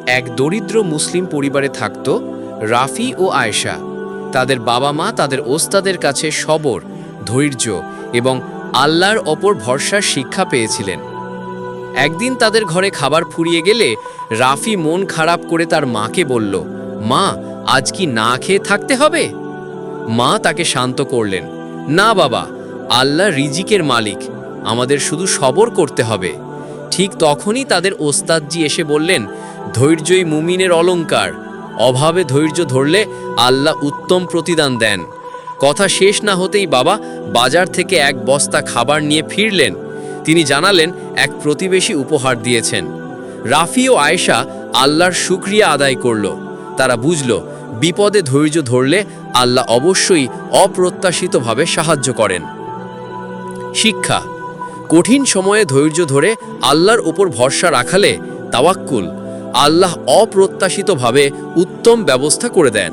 এক দরিদ্র মুসলিম পরিবারে থাকত রাফি ও আয়েশা। তাদের বাবা মা তাদের ওস্তাদের কাছে সবর, ধৈর্য এবং আল্লাহর ওপর ভরসার শিক্ষা পেয়েছিলেন। একদিন তাদের ঘরে খাবার ফুরিয়ে গেলে রাফি মন খারাপ করে তার মাকে বলল, মা, আজ কি না খেয়ে থাকতে হবে? মা তাকে শান্ত করলেন, না বাবা, আল্লাহ রিজিকের মালিক, আমাদের শুধু সবর করতে হবে। ঠিক তখনই তাদের ওস্তাদজি এসে বললেন, ধৈর্যই মুমিনের অলংকার, অভাবে ধৈর্য ধরলে আল্লাহ উত্তম প্রতিদান দেন। কথা শেষ না হতেই বাবা বাজার থেকে এক বস্তা খাবার নিয়ে ফিরলেন। তিনি জানালেন এক প্রতিবেশী উপহার দিয়েছেন। রাফি ও আয়েশা আল্লাহর শুকরিয়া আদায় করল। তারা বুঝল, বিপদে ধৈর্য ধরলে আল্লাহ অবশ্যই অপ্রত্যাশিতভাবে সাহায্য করেন। শিক্ষা: কঠিন সময়ে ধৈর্য ধরে আল্লাহর উপর ভরসা রাখালে তাওয়াক্কুল, আল্লাহ অপ্রত্যাশিতভাবে উত্তম ব্যবস্থা করে দেন।